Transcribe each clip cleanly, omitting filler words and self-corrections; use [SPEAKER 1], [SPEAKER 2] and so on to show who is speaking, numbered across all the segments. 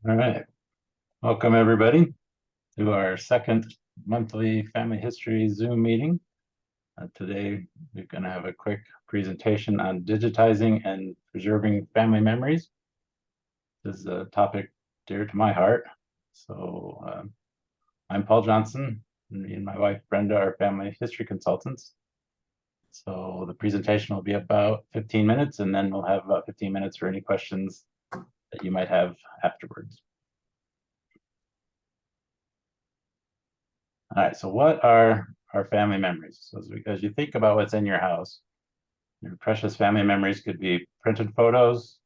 [SPEAKER 1] All right. Welcome, everybody, to our second monthly family history Zoom meeting. Today, we're going to have a quick presentation on digitizing and preserving family memories. This is a topic dear to my heart. So I'm Paul Johnson, and me and my wife, Brenda, are family history consultants. So the presentation will be about 15 minutes, and then we'll have about 15 minutes for any questions that you might have afterwards. All right, so what are our family memories? So as you think about what's in your house, your precious family memories could be printed photos,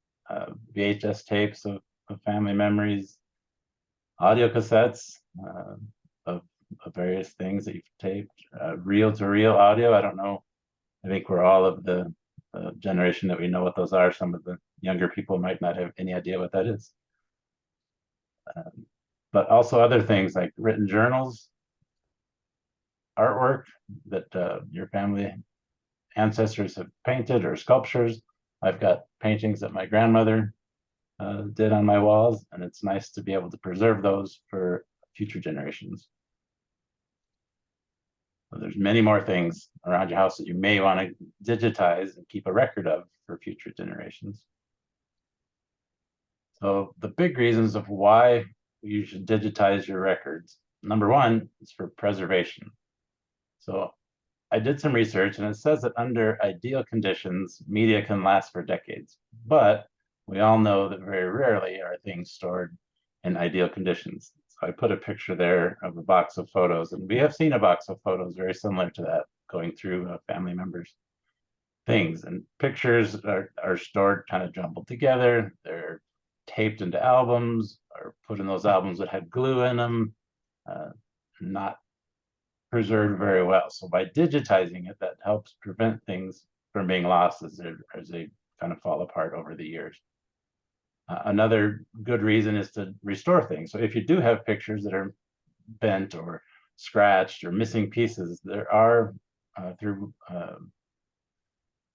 [SPEAKER 1] VHS tapes of family memories, audio cassettes of, of various things that you've taped, reel-to-reel audio. I don't know. I think we're all of the generation that we know what those are. Some of the younger people might not have any idea what that is. But also other things like written journals, artwork that your family ancestors have painted, or sculptures. I've got paintings that my grandmother did on my walls, and it's nice to be able to preserve those for future generations. So there's many more things around your house that you may want to digitize and keep a record of for future generations. So the big reasons of why you should digitize your records. Number one is for preservation. So I did some research, and it says that under ideal conditions, media can last for decades. But we all know that very rarely are things stored in ideal conditions. So I put a picture there of a box of photos, and we have seen a box of photos very similar to that going through family members' things. And pictures are stored kind of jumbled together. They're taped into albums or put in those albums that had glue in them, not preserved very well. So by digitizing it, that helps prevent things from being lost as they kind of fall apart over the years. Another good reason is to restore things. So if you do have pictures that are bent or scratched or missing pieces, there are through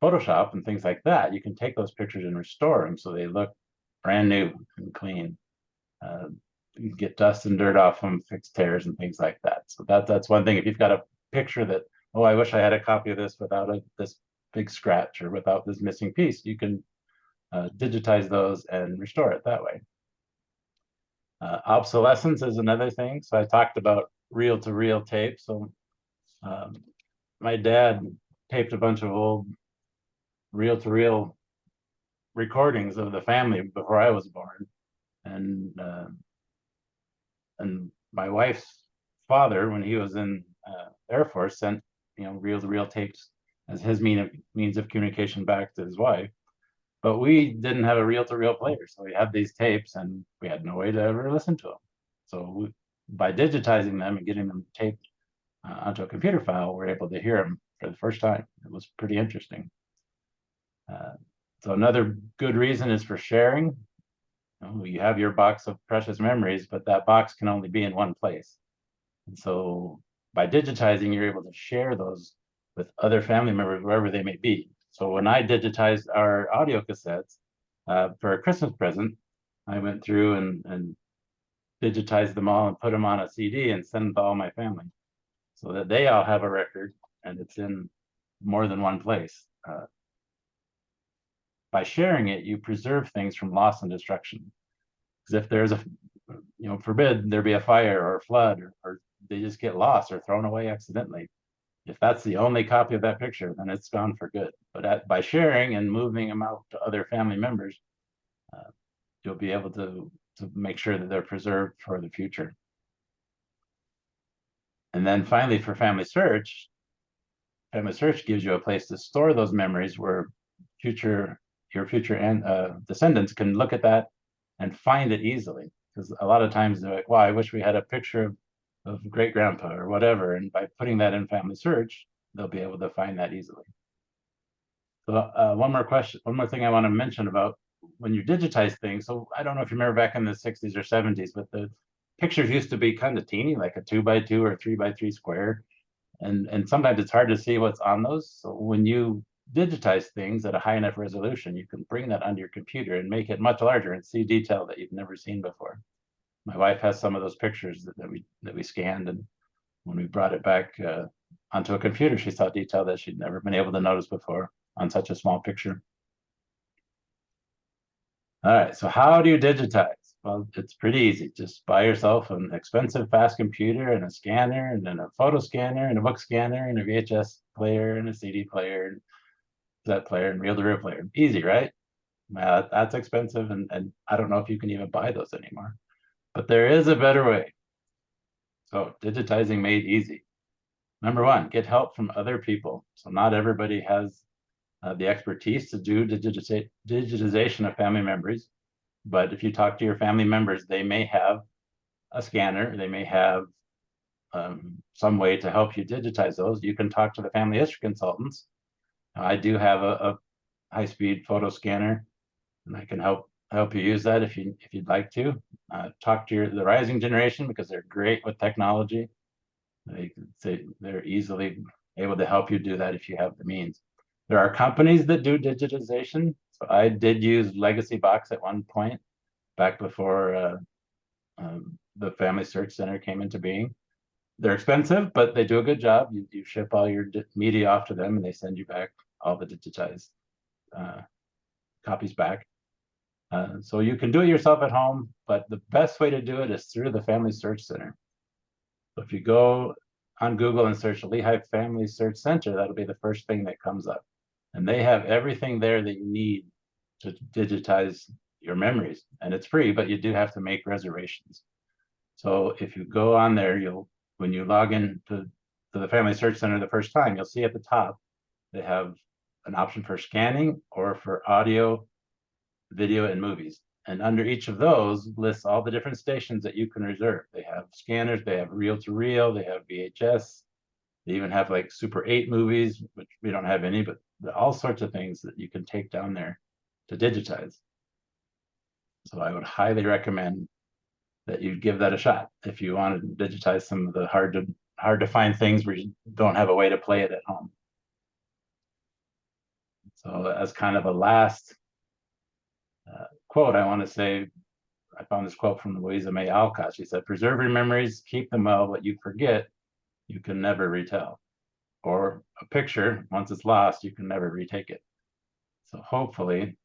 [SPEAKER 1] Photoshop and things like that, you can take those pictures and restore them so they look brand new and clean. Get dust and dirt off them, fix tears and things like that. So that's one thing. If you've got a picture that, oh, I wish I had a copy of this without this big scratch or without this missing piece, you can digitize those and restore it that way. Obsolescence is another thing. So I talked about reel-to-reel tape. So my dad taped a bunch of old reel-to-reel recordings of the family before I was born, and my wife's father, when he was in Air Force, sent reel-to-reel tapes as his means of communication back to his wife. But we didn't have a reel-to-reel player, so we had these tapes, and we had no way to ever listen to them. So by digitizing them and getting them taped onto a computer file, we're able to hear them for the first time. It was pretty interesting. So another good reason is for sharing. You have your box of precious memories, but that box can only be in one place. And so by digitizing, you're able to share those with other family members, wherever they may be. So when I digitized our audio cassettes for a Christmas present, I went through and digitized them all and put them on a CD and sent them to all my family so that they all have a record and it's in more than one place. By sharing it, you preserve things from loss and destruction. Because if there's forbid there be a fire or a flood, or they just get lost or thrown away accidentally, if that's the only copy of that picture, then it's gone for good. But by sharing and moving them out to other family members, you'll be able to make sure that they're preserved for the future. And then finally, for Family Search gives you a place to store those memories where your future descendants can look at that and find it easily. Because a lot of times they're like, "Wow, I wish we had a picture of great grandpa or whatever." And by putting that in Family Search, they'll be able to find that easily. So one more thing I want to mention about when you digitize things. So I don't know if you remember back in the 60s or 70s, but the pictures used to be kind of teeny, like a 2x2 or 3x3 square. And sometimes it's hard to see what's on those. So when you digitize things at a high enough resolution, you can bring that onto your computer and make it much larger and see detail that you've never seen before. My wife has some of those pictures that we scanned, and when we brought it back onto a computer, she saw detail that she'd never been able to notice before on such a small picture. All right, so how do you digitize? Well, it's pretty easy. Just buy yourself an expensive fast computer and a scanner, and then a photo scanner and a book scanner and a VHS player and a CD player, and cassette player and reel-to-reel player. Easy, right? That's expensive, and I don't know if you can even buy those anymore. But there is a better way. So digitizing made easy. Number one, get help from other people. So not everybody has the expertise to do digitization of family memories. But if you talk to your family members, they may have a scanner, they may have some way to help you digitize those. You can talk to the family history consultants. I do have a high-speed photo scanner, and I can help you use that if you'd like to. Talk to the rising generation, because they're great with technology. They're easily able to help you do that if you have the means. There are companies that do digitization. So I did use Legacy Box at one point, back before the Family Search Center came into being. They're expensive, but they do a good job. You ship all your media off to them, and they send you back all the digitized copies back. So you can do it yourself at home, but the best way to do it is through the Family Search Center. So if you go on Google and search Lehigh Family Search Center, that'll be the first thing that comes up. And they have everything there that you need to digitize your memories. And it's free, but you do have to make reservations. So if you go on there, when you log in to the Family Search Center the first time, you'll see at the top, they have an option for scanning or for audio, video, and movies. And under each of those lists all the different stations that you can reserve. They have scanners, they have reel-to-reel, they have VHS, they even have like Super 8 movies, which we don't have any, but all sorts of things that you can take down there to digitize. So I would highly recommend that you give that a shot if you want to digitize some of the hard to find things where you don't have a way to play it at home. So as kind of a last quote, I want to say, I found this quote from Louisa May Alcott. She said, "Preserve your memories, keep them well. What you forget, you can never retell." Or a picture, once it's lost, you can never retake it. So hopefully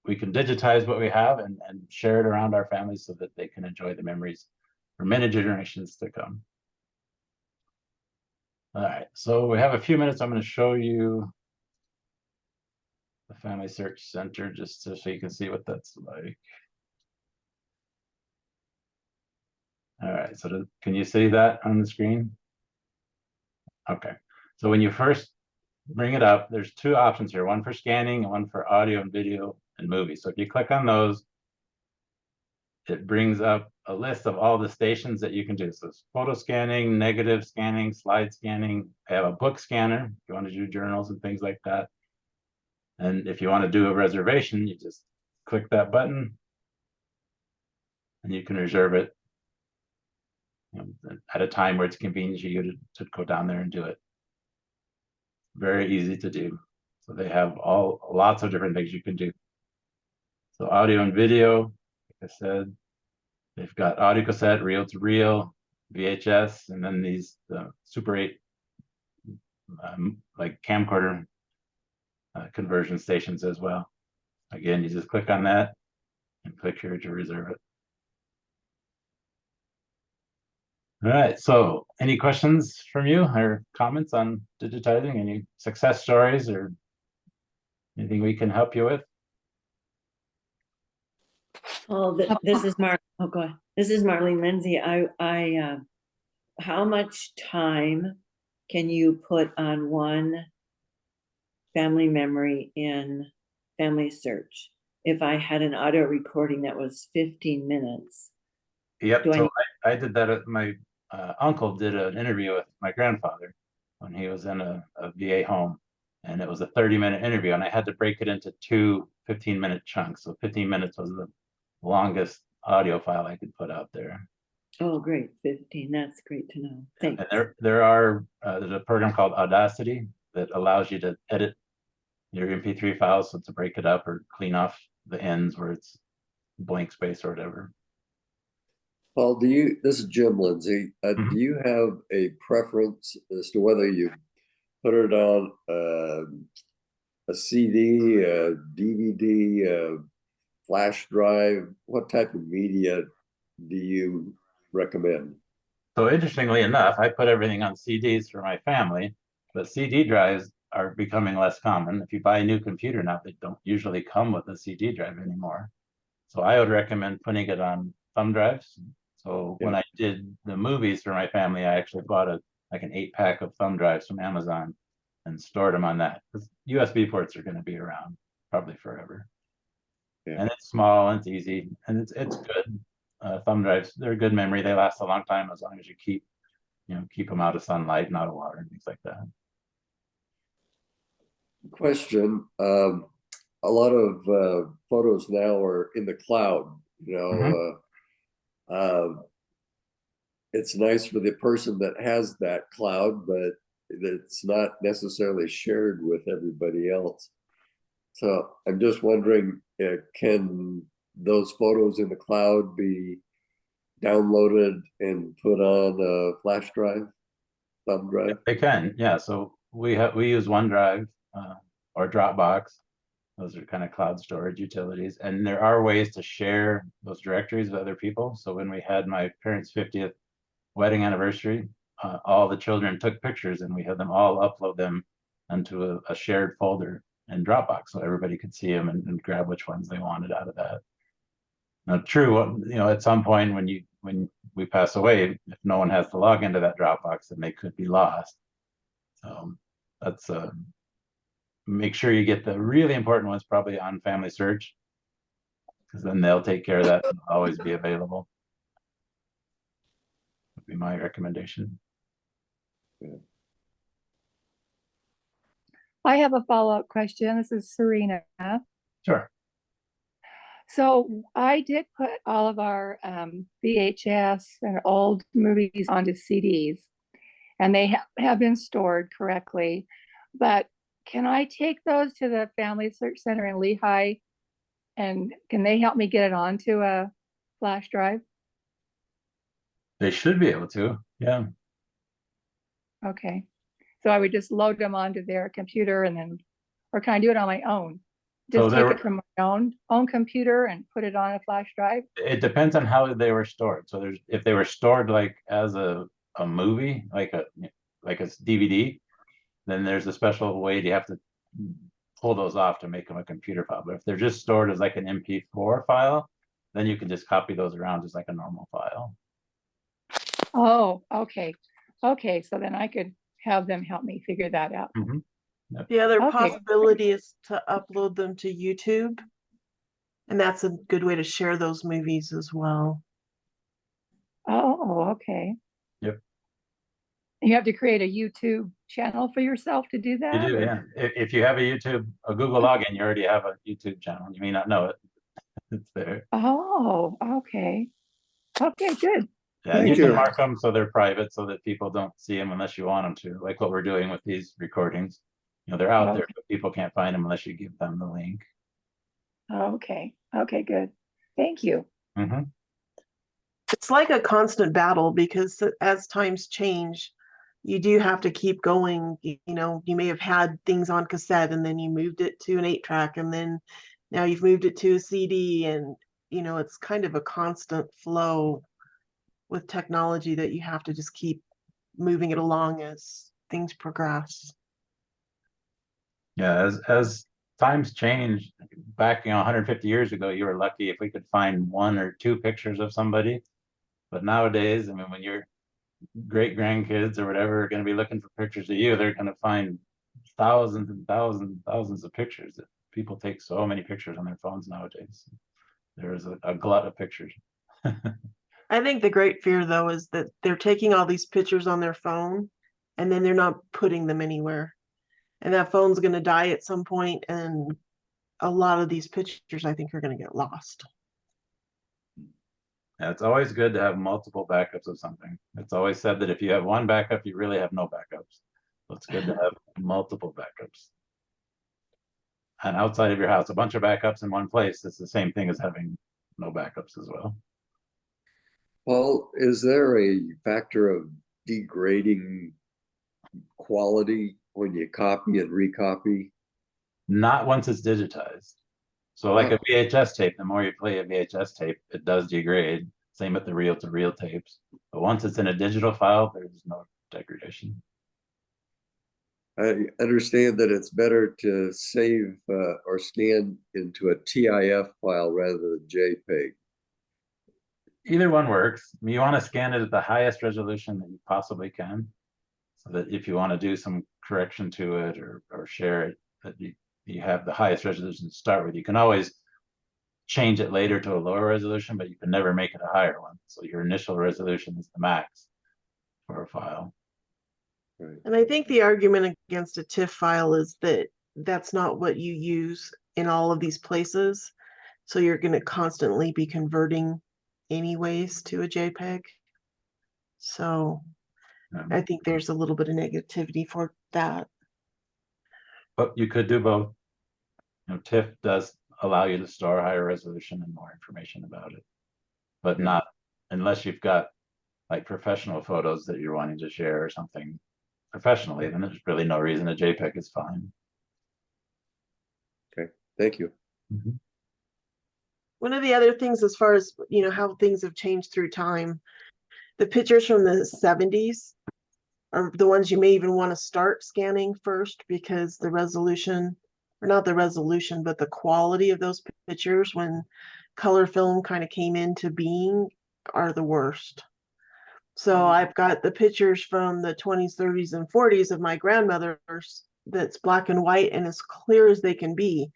[SPEAKER 1] we can digitize what we have and share it around our families so that they can enjoy the memories for many generations to come. All right, so we have a few minutes. I'm going to show you the Family Search Center just so you can see what that's like. All right, so can you see that on the screen? Okay, so when you first bring it up, there's two options here, one for scanning and one for audio and video and movies. So if you click on those, it brings up a list of all the stations that you can do. So it's photo scanning, negative scanning, slide scanning. I have a book scanner if you want to do journals and things like that. And if you want to do a reservation, you just click that button and you can reserve it at a time where it's convenient for you to go down there and do it. Very easy to do. So they have lots of different things you can do. So audio and video, like I said, they've got audio cassette, reel-to-reel, VHS, and then these Super 8 like camcorder conversion stations as well. Again, you just click on that and click here to reserve it. All right, so any questions from you or comments on digitizing? Any success stories or anything we can help you with?
[SPEAKER 2] Oh, this is Mar. Oh, go ahead. This is Marlene Lindsay. How much time can you put on one family memory in Family Search? If I had an audio recording that was 15 minutes.
[SPEAKER 1] Yep. So I did that. My uncle did an interview with my grandfather when he was in a VA home, and it was a 30-minute interview, and I had to break it into two 15-minute chunks. So 15 minutes was the longest audio file I could put out there.
[SPEAKER 2] Oh, great. 15. That's great to know. Thanks.
[SPEAKER 1] And there's a program called Audacity that allows you to edit your MP3 files, so to break it up or clean off the ends where it's blank space or whatever.
[SPEAKER 3] Paul, this is Jim Lindsay.
[SPEAKER 1] Mhm.
[SPEAKER 3] Do you have a preference as to whether you put it on a CD, a DVD, a flash drive? What type of media do you recommend?
[SPEAKER 1] So interestingly enough, I put everything on CDs for my family, but CD drives are becoming less common. If you buy a new computer now, they don't usually come with a CD drive anymore. So I would recommend putting it on thumb drives. So when
[SPEAKER 3] Yeah.
[SPEAKER 1] I did the movies for my family, I actually bought like an 8-pack of thumb drives from Amazon and stored them on that. Because USB ports are going to be around probably forever.
[SPEAKER 3] Yeah.
[SPEAKER 1] And it's small and it's easy and it's good. Thumb drives, they're good memory. They last a long time as long as you keep them out of sunlight and out of water and things like that.
[SPEAKER 3] Question. A lot of photos now are in the cloud. It's nice for the person that has that cloud, but it's not necessarily shared with everybody else. So I'm just wondering, can those photos in the cloud be downloaded and put on a flash drive, thumb drive?
[SPEAKER 1] They can, yeah. So we use OneDrive or Dropbox. Those are kind of cloud storage utilities. And there are ways to share those directories with other people. So when we had my parents' 50th wedding anniversary, all the children took pictures and we had them all upload them onto a shared folder in Dropbox so everybody could see them and grab which ones they wanted out of that. Now, true, at some point when we pass away, if no one has to log into that Dropbox, then they could be lost. So that's make sure you get the really important ones probably on Family Search, because then they'll take care of that and always be available. Would be my recommendation.
[SPEAKER 3] Yeah.
[SPEAKER 4] I have a follow-up question. This is Serena.
[SPEAKER 1] Sure.
[SPEAKER 4] So I did put all of our VHS and old movies onto CDs, and they have been stored correctly. But can I take those to the Family Search Center in Lehigh, and can they help me get it onto a flash drive?
[SPEAKER 1] They should be able to. Yeah.
[SPEAKER 4] Okay. So I would just load them onto their computer and then, or can I do it on my own?
[SPEAKER 1] So
[SPEAKER 4] Just take it from my own computer and put it on a flash drive?
[SPEAKER 1] it depends on how they were stored. So if they were stored like as a movie, like a DVD, then there's a special way you have to pull those off to make them a computer file. But if they're just stored as like an MP4 file, then you can just copy those around just like a normal file.
[SPEAKER 4] Oh, okay. Okay, so then I could have them help me figure that out.
[SPEAKER 1] Mhm. Yep.
[SPEAKER 5] The other
[SPEAKER 4] Okay.
[SPEAKER 5] possibility is to upload them to YouTube. And that's a good way to share those movies as well.
[SPEAKER 4] Oh, okay.
[SPEAKER 1] Yep.
[SPEAKER 4] You have to create a YouTube channel for yourself to do
[SPEAKER 1] You
[SPEAKER 4] that?
[SPEAKER 1] do,
[SPEAKER 4] or-
[SPEAKER 1] yeah. If you have a Google login, you already have a YouTube channel. You may not know it. It's there.
[SPEAKER 4] Oh, okay. Okay, good.
[SPEAKER 1] Yeah, you
[SPEAKER 3] Thank
[SPEAKER 1] can
[SPEAKER 3] you.
[SPEAKER 1] mark them so they're private so that people don't see them unless you want them to, like what we're doing with these recordings. They're out there,
[SPEAKER 4] Okay.
[SPEAKER 1] but people can't find them unless you give them the link.
[SPEAKER 4] Okay. Okay, good. Thank you.
[SPEAKER 1] Mm-hmm.
[SPEAKER 5] It's like a constant battle because as times change, you do have to keep going. You may have had things on cassette and then you moved it to an 8-track and then now you've moved it to a CD, and it's kind of a constant flow with technology that you have to just keep moving it along as things progress.
[SPEAKER 1] Yeah, as times change, back 150 years ago, you were lucky if we could find 1 or 2 pictures of somebody. But nowadays, I mean, when your great grandkids or whatever are going to be looking for pictures of you, they're going to find thousands and thousands and thousands of pictures. People take so many pictures on their phones nowadays. There is a glut of pictures.
[SPEAKER 5] I think the great fear, though, is that they're taking all these pictures on their phone and then they're not putting them anywhere. And that phone's going to die at some point, and a lot of these pictures, I think, are going to get lost.
[SPEAKER 1] Yeah, it's always good to have multiple backups of something. It's always said that if you have one backup, you really have no backups. So it's good to have multiple backups. And outside of your house, a bunch of backups in one place, it's the same thing as having no backups as well.
[SPEAKER 3] Paul, is there a factor of degrading quality when you copy and recopy?
[SPEAKER 1] Not once it's digitized. So like a
[SPEAKER 3] Oh.
[SPEAKER 1] VHS tape, the more you play a VHS tape, it does degrade. Same with the reel-to-reel tapes. But once it's in a digital file, there's no degradation.
[SPEAKER 3] I understand that it's better to save or scan into a TIF file rather than JPEG.
[SPEAKER 1] Either one works. You want to scan it at the highest resolution that you possibly can, so that if you want to do some correction to it or share it, that you have the highest resolution to start with. You can always change it later to a lower resolution, but you can never make it a higher one. So your initial resolution is the max for a file.
[SPEAKER 3] Right.
[SPEAKER 5] And I think the argument against a TIFF file is that that's not what you use in all of these places. So you're going to constantly be converting anyways to a JPEG. So I think there's a little bit of negativity for that.
[SPEAKER 1] But you could do both. You know, TIFF does allow you to store higher resolution and more information about it, but
[SPEAKER 3] Yeah.
[SPEAKER 1] not unless you've got like professional photos that you're wanting to share or something professionally, then there's really no reason a JPEG is fine.
[SPEAKER 3] Okay, thank you.
[SPEAKER 1] Mhm.
[SPEAKER 5] One of the other things, as far as how things have changed through time, the pictures from the 70s are the ones you may even want to start scanning first, because the resolution, or not the resolution, but the quality of those pictures when color film kind of came into being are the worst. So I've got the pictures from the 20s, 30s, and 40s of my grandmother's that's black and white and as clear as they can be.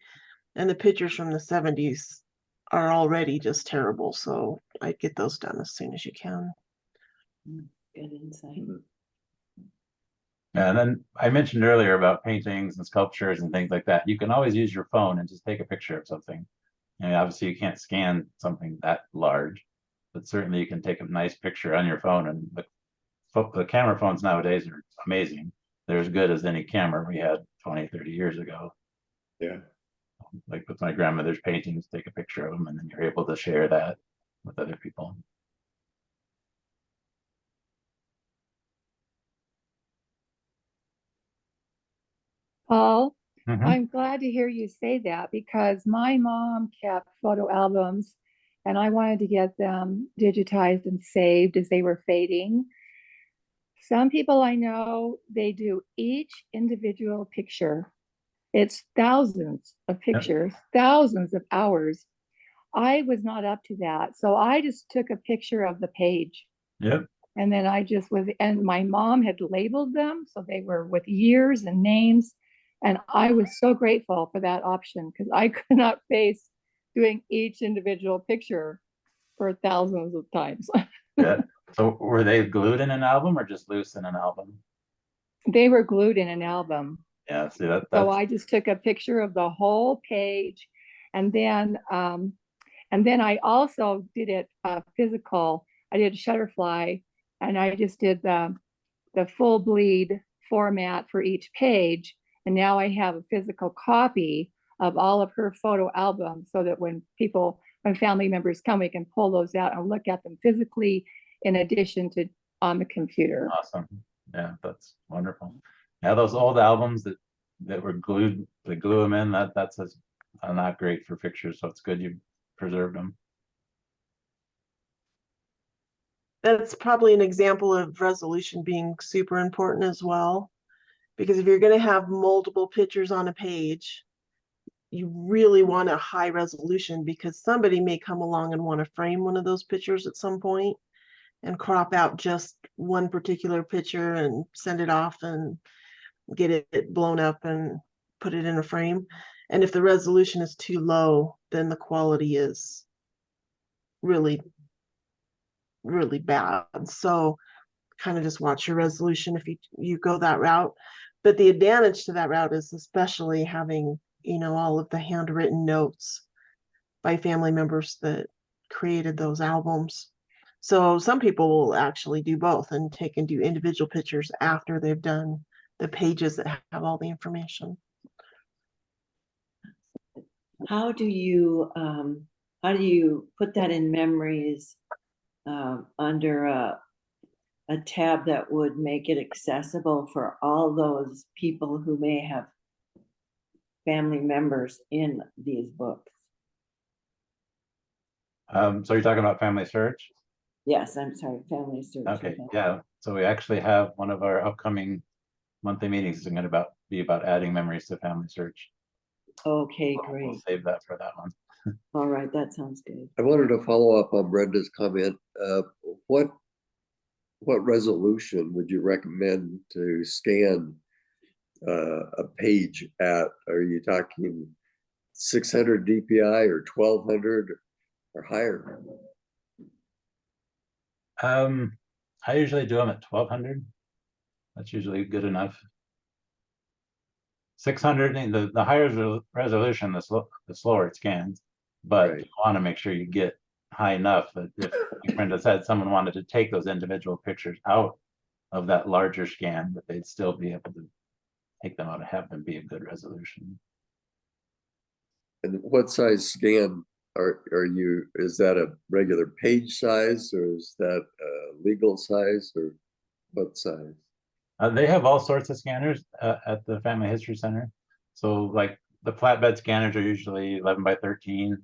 [SPEAKER 5] And the pictures from the 70s are already just terrible. So I'd get those done as soon as you can.
[SPEAKER 2] Good insight.
[SPEAKER 1] And then I mentioned earlier about paintings and sculptures and things like that. You can always use your phone and just take a picture of something. I mean, obviously you can't scan something that large, but certainly you can take a nice picture on your phone. And the camera phones nowadays are amazing. They're as good as any camera we had 20, 30 years ago.
[SPEAKER 3] Yeah.
[SPEAKER 1] Like with my grandmother's paintings, take a picture of them and then you're able to share that with other people.
[SPEAKER 4] Paul,
[SPEAKER 1] Mhm.
[SPEAKER 4] I'm glad to hear you say that, because my mom kept photo albums and I wanted to get them digitized and saved as they were fading. Some people I know, they do each individual picture. It's thousands of pictures, thousands of hours. I was not up to that. So I just took a picture of the page.
[SPEAKER 1] Yep.
[SPEAKER 4] And then I just was, and my mom had labeled them. So they were with years and names. And I was so grateful for that option, because I could not face doing each individual picture for thousands of times.
[SPEAKER 1] Yeah. So were they glued in an album or just loose in an album?
[SPEAKER 4] They were glued in an album.
[SPEAKER 1] Yeah, see
[SPEAKER 4] So
[SPEAKER 1] that's
[SPEAKER 4] I just took a picture of the whole page, and then I also did it physical. I did Shutterfly, and I just did the full bleed format for each page. And now I have a physical copy of all of her photo albums, so that when family members come, we can pull those out and look at them physically in addition to on the computer.
[SPEAKER 1] awesome. Yeah, that's wonderful. Yeah, those old albums that were glued, they glue them in, that's not great for pictures, so it's good you preserved them.
[SPEAKER 5] That's probably an example of resolution being super important as well. Because if you're going to have multiple pictures on a page, you really want a high resolution, because somebody may come along and want to frame one of those pictures at some point and crop out just one particular picture and send it off and get it blown up and put it in a frame. And if the resolution is too low, then the quality is really, really bad. So kind of just watch your resolution if you go that route. But the advantage to that route is especially having, all of the handwritten notes by family members that created those albums. So some people will actually do both and do individual pictures after they've done the pages that have all the information.
[SPEAKER 2] How do you put that in memories under a tab that would make it accessible for all those people who may have family members in these books?
[SPEAKER 1] So you're talking about family search?
[SPEAKER 2] Yes, I'm sorry, family search.
[SPEAKER 1] Okay, yeah. So we actually have one of our upcoming monthly meetings is going to be about adding memories to family search.
[SPEAKER 2] Okay,
[SPEAKER 1] We'll
[SPEAKER 2] great.
[SPEAKER 1] save that for that one.
[SPEAKER 2] All right, that sounds good.
[SPEAKER 3] I wanted to follow up on Brenda's comment. What resolution would you recommend to scan a page at? Are you talking 600 DPI or 1200 or higher?
[SPEAKER 1] I usually do them at 1200. That's usually good enough. 600, the higher resolution, the slower it scans. But
[SPEAKER 3] Right.
[SPEAKER 1] you want to make sure you get high enough that if, like Brenda said, someone wanted to take those individual pictures out of that larger scan, that they'd still be able to take them out and have them be a good resolution.
[SPEAKER 3] And what size scan are you? Is that a regular page size, or is that a legal size, or what size?
[SPEAKER 1] They have all sorts of scanners at the Family History Center. So like the flatbed scanners are usually 11 by 13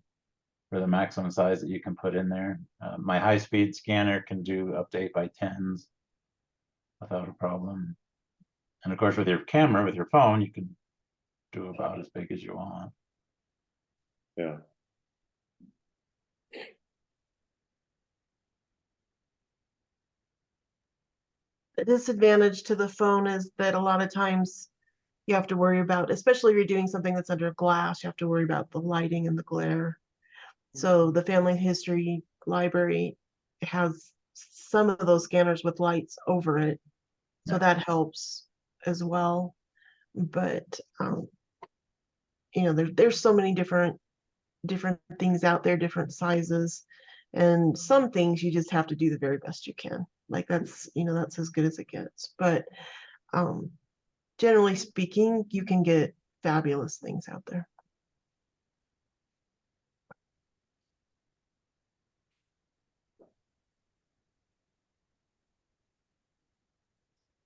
[SPEAKER 1] for the maximum size that you can put in there. My high-speed scanner can do up to 8 by 10s without a problem. And of course, with your camera, with your phone, you can do about as big as you want.
[SPEAKER 3] Yeah.
[SPEAKER 5] The disadvantage to the phone is that a lot of times you have to worry about, especially if you're doing something that's under glass, you have to worry about the lighting and the glare. So the Family History Library has some of those scanners with lights over it. So
[SPEAKER 1] Yeah.
[SPEAKER 5] that helps as well. But there's so many different things out there, different sizes. And some things you just have to do the very best you can. Like that's as good as it gets. But generally speaking, you can get fabulous things out there.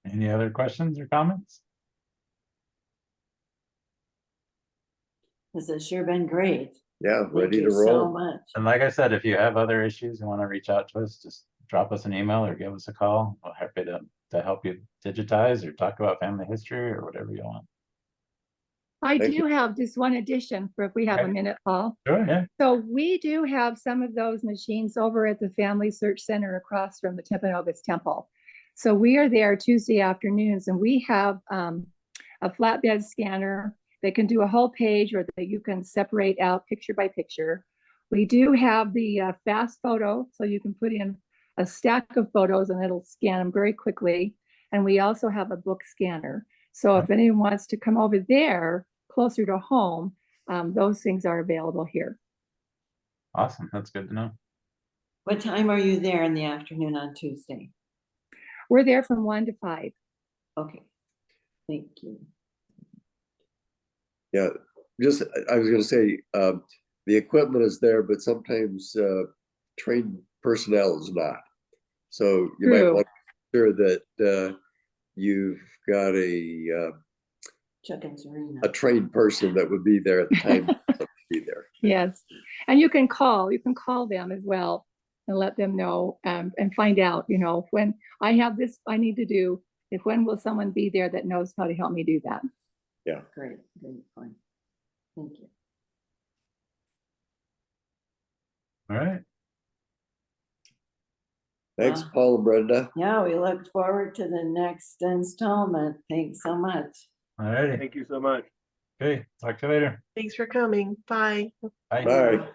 [SPEAKER 1] Any other questions or comments?
[SPEAKER 2] This has sure been great.
[SPEAKER 3] Yeah,
[SPEAKER 2] Thank
[SPEAKER 3] ready
[SPEAKER 2] you
[SPEAKER 3] to
[SPEAKER 2] so
[SPEAKER 3] roll.
[SPEAKER 2] much.
[SPEAKER 1] And like I said, if you have other issues and want to reach out to us, just drop us an email or give us a call. We're happy to help you digitize or talk about family history or whatever you want.
[SPEAKER 4] I
[SPEAKER 3] Thank
[SPEAKER 4] do have just one addition for if we have a
[SPEAKER 1] Okay.
[SPEAKER 4] minute, Paul.
[SPEAKER 1] Sure, yeah.
[SPEAKER 4] So we do have some of those machines over at the Family Search Center across from the Timpanogos Temple. So we are there Tuesday afternoons, and we have a flatbed scanner that can do a whole page, or that you can separate out picture by picture. We do have the fast photo, so you can put in a stack of photos and it'll scan them very quickly. And we also have a book scanner. So if anyone wants to come over there closer to home, those things are available here.
[SPEAKER 1] Awesome. That's good to know.
[SPEAKER 2] What time are you there in the afternoon on Tuesday?
[SPEAKER 4] We're there from 1 to 5.
[SPEAKER 2] Okay, thank you.
[SPEAKER 3] Yeah, just I was going to say the equipment is there, but sometimes trained personnel is not. So you might
[SPEAKER 4] True.
[SPEAKER 3] want to make sure that you've got
[SPEAKER 2] Chuck and Serena.
[SPEAKER 3] a trained person that would be there at the time to be there.
[SPEAKER 4] Yes, and you can call them as well and let them know and find out, when I have this I need to do, when will someone be there that knows how to help me do that?
[SPEAKER 3] Yeah.
[SPEAKER 2] Great point. Thank you.
[SPEAKER 1] All right.
[SPEAKER 3] Thanks, Paul and Brenda.
[SPEAKER 2] Yeah, we look forward to the next installment. Thanks so much.
[SPEAKER 1] All righty.
[SPEAKER 6] Thank you so much.
[SPEAKER 1] Okay. Talk to you later.
[SPEAKER 5] Thanks for coming. Bye.
[SPEAKER 1] Bye.
[SPEAKER 3] Bye.